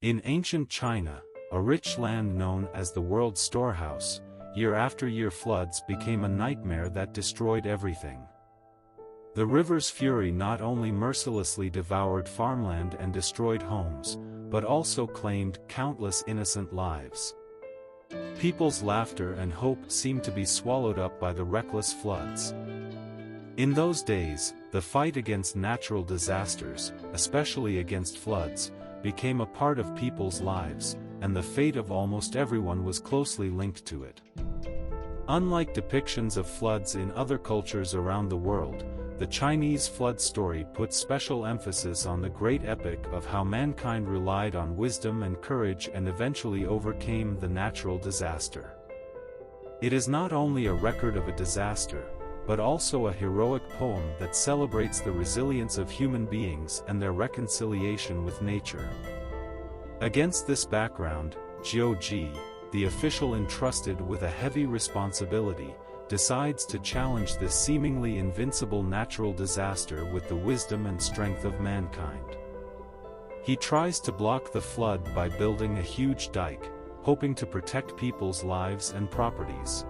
In ancient China, a rich land known as the world's storehouse, year after year floods became a nightmare that destroyed everything. The river's fury not only mercilessly devoured farmland and destroyed homes, but also claimed countless innocent lives. People's laughter and hope seemed to be swallowed up by the reckless floods. In those days, the fight against natural disasters, especially against floods, became a part of people's lives, and the fate of almost everyone was closely linked to it. Unlike depictions of floods in other cultures around the world, the Chinese flood story puts special emphasis on the great epic of how mankind relied on wisdom and courage and eventually overcame the natural disaster. It is not only a record of a disaster, but also a heroic poem that celebrates the resilience of human beings and their reconciliation with nature. Against this background, Jiu Ji, the official entrusted with a heavy responsibility, decides to challenge this seemingly invincible natural disaster with the wisdom and strength of mankind. He tries to block the flood by building a huge dike, hoping to protect people's lives and properties.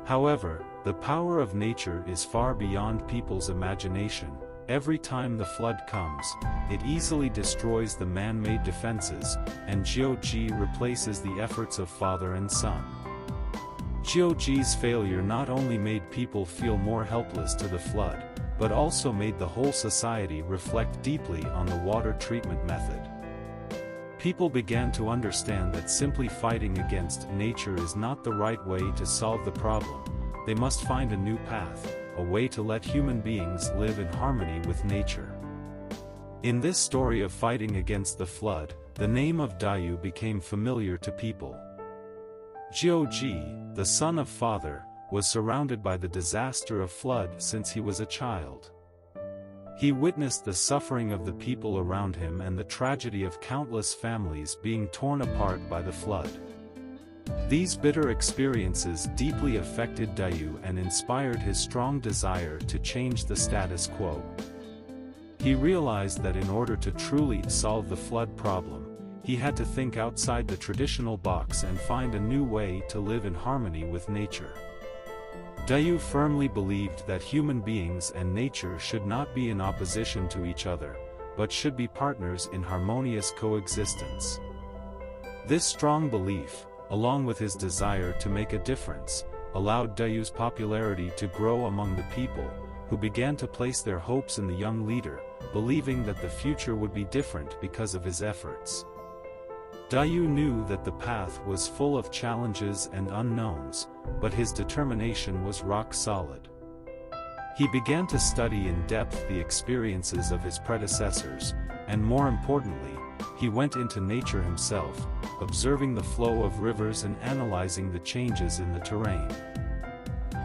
However, the power of nature is far beyond people's imagination. Every time the flood comes, it easily destroys the man-made defenses, and Jiu Ji replaces the efforts of father and son. Jiu Ji's failure not only made people feel more helpless to the flood, but also made the whole society reflect deeply on the water treatment method. People began to understand that simply fighting against nature is not the right way to solve the problem. They must find a new path, a way to let human beings live in harmony with nature. In this story of fighting against the flood, the name of Dayu became familiar to people. Jiu Ji, the son of father, was surrounded by the disaster of flood since he was a child. He witnessed the suffering of the people around him and the tragedy of countless families being torn apart by the flood. These bitter experiences deeply affected Dayu and inspired his strong desire to change the status quo. He realized that in order to truly solve the flood problem, he had to think outside the traditional box and find a new way to live in harmony with nature. Dayu firmly believed that human beings and nature should not be in opposition to each other, but should be partners in harmonious coexistence. This strong belief, along with his desire to make a difference, allowed Dayu's popularity to grow among the people, who began to place their hopes in the young leader, believing that the future would be different because of his efforts. Dayu knew that the path was full of challenges and unknowns, but his determination was rock solid. He began to study in depth the experiences of his predecessors, and more importantly, he went into nature himself, observing the flow of rivers and analyzing the changes in the terrain.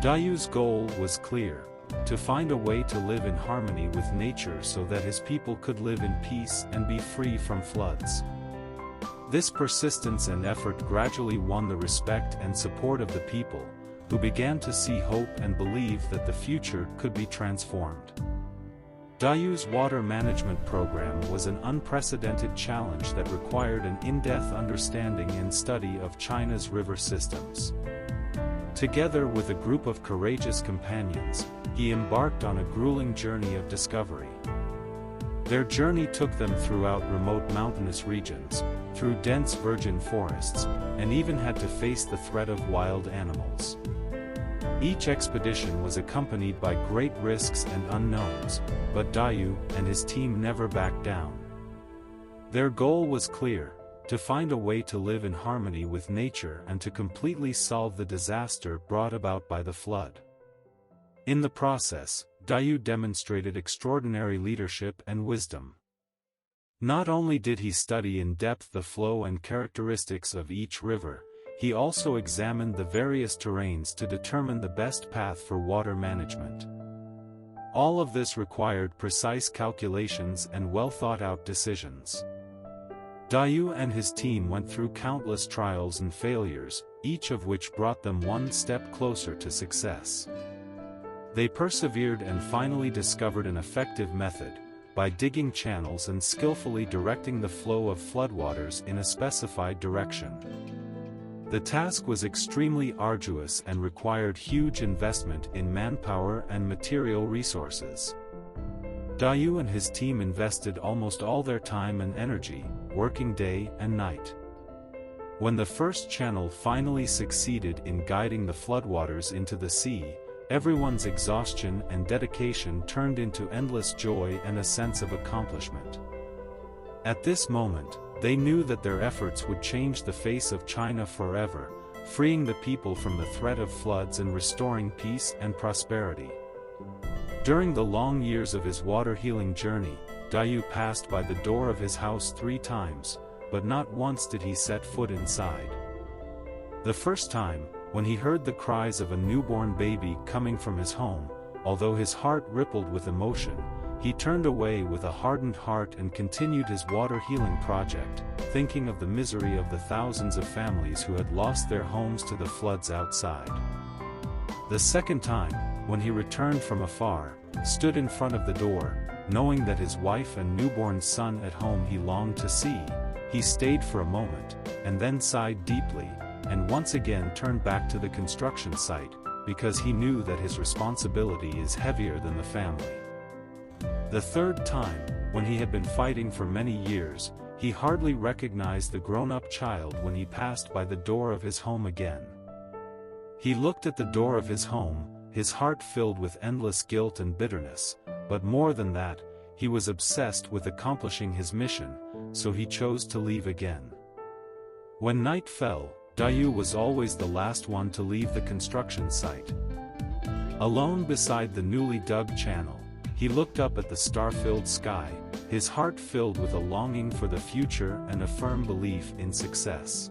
Dayu's goal was clear: to find a way to live in harmony with nature so that his people could live in peace and be free from floods. This persistence and effort gradually won the respect and support of the people, who began to see hope and believe that the future could be transformed. Dayu's water management program was an unprecedented challenge that required an in-depth understanding and study of China's river systems. Together with a group of courageous companions, he embarked on a grueling journey of discovery. Their journey took them throughout remote mountainous regions, through dense virgin forests, and even had to face the threat of wild animals. Each expedition was accompanied by great risks and unknowns, but Dayu and his team never backed down. Their goal was clear: to find a way to live in harmony with nature and to completely solve the disaster brought about by the flood. In the process, Dayu demonstrated extraordinary leadership and wisdom. Not only did he study in depth the flow and characteristics of each river, he also examined the various terrains to determine the best path for water management. All of this required precise calculations and well-thought-out decisions. Dayu and his team went through countless trials and failures, each of which brought them one step closer to success. They persevered and finally discovered an effective method, by digging channels and skillfully directing the flow of floodwaters in a specified direction. The task was extremely arduous and required huge investment in manpower and material resources. Dayu and his team invested almost all their time and energy, working day and night. When the first channel finally succeeded in guiding the floodwaters into the sea, everyone's exhaustion and dedication turned into endless joy and a sense of accomplishment. At this moment, they knew that their efforts would change the face of China forever, freeing the people from the threat of floods and restoring peace and prosperity. During the long years of his water-healing journey, Dayu passed by the door of his house 3 times, but not once did he set foot inside. The first time, when he heard the cries of a newborn baby coming from his home, although his heart rippled with emotion, he turned away with a hardened heart and continued his water-healing project, thinking of the misery of the thousands of families who had lost their homes to the floods outside. The second time, when he returned from afar, stood in front of the door, knowing that his wife and newborn son at home he longed to see, he stayed for a moment, and then sighed deeply, and once again turned back to the construction site, because he knew that his responsibility is heavier than the family. The third time, when he had been fighting for many years, he hardly recognized the grown-up child when he passed by the door of his home again. He looked at the door of his home, his heart filled with endless guilt and bitterness, but more than that, he was obsessed with accomplishing his mission, so he chose to leave again. When night fell, Dayu was always the last one to leave the construction site. Alone beside the newly dug channel, he looked up at the star-filled sky, his heart filled with a longing for the future and a firm belief in success.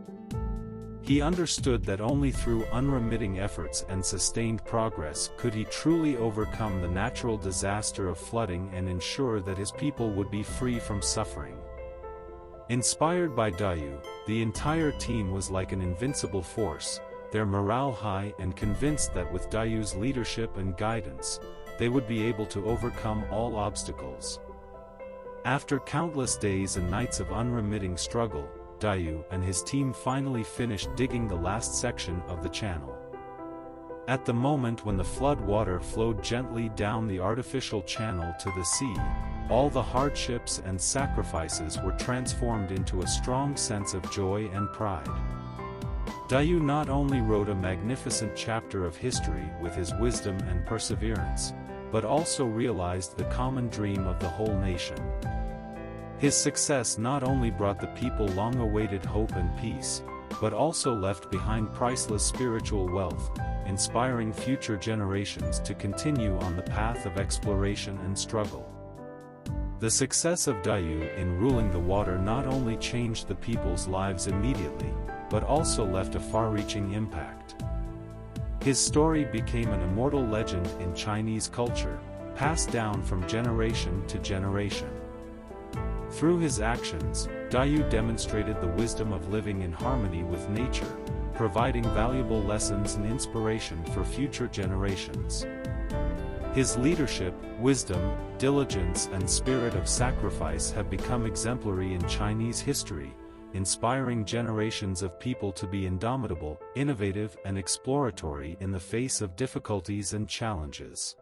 He understood that only through unremitting efforts and sustained progress could he truly overcome the natural disaster of flooding and ensure that his people would be free from suffering. Inspired by Dayu, the entire team was like an invincible force, their morale high and convinced that with Dayu's leadership and guidance, they would be able to overcome all obstacles. After countless days and nights of unremitting struggle, Dayu and his team finally finished digging the last section of the channel. At the moment when the flood water flowed gently down the artificial channel to the sea, all the hardships and sacrifices were transformed into a strong sense of joy and pride. Dayu not only wrote a magnificent chapter of history with his wisdom and perseverance, but also realized the common dream of the whole nation. His success not only brought the people long-awaited hope and peace, but also left behind priceless spiritual wealth, inspiring future generations to continue on the path of exploration and struggle. The success of Dayu in ruling the water not only changed the people's lives immediately, but also left a far-reaching impact. His story became an immortal legend in Chinese culture, passed down from generation to generation. Through his actions, Dayu demonstrated the wisdom of living in harmony with nature, providing valuable lessons and inspiration for future generations. His leadership, wisdom, diligence and spirit of sacrifice have become exemplary in Chinese history, inspiring generations of people to be indomitable, innovative and exploratory in the face of difficulties and challenges.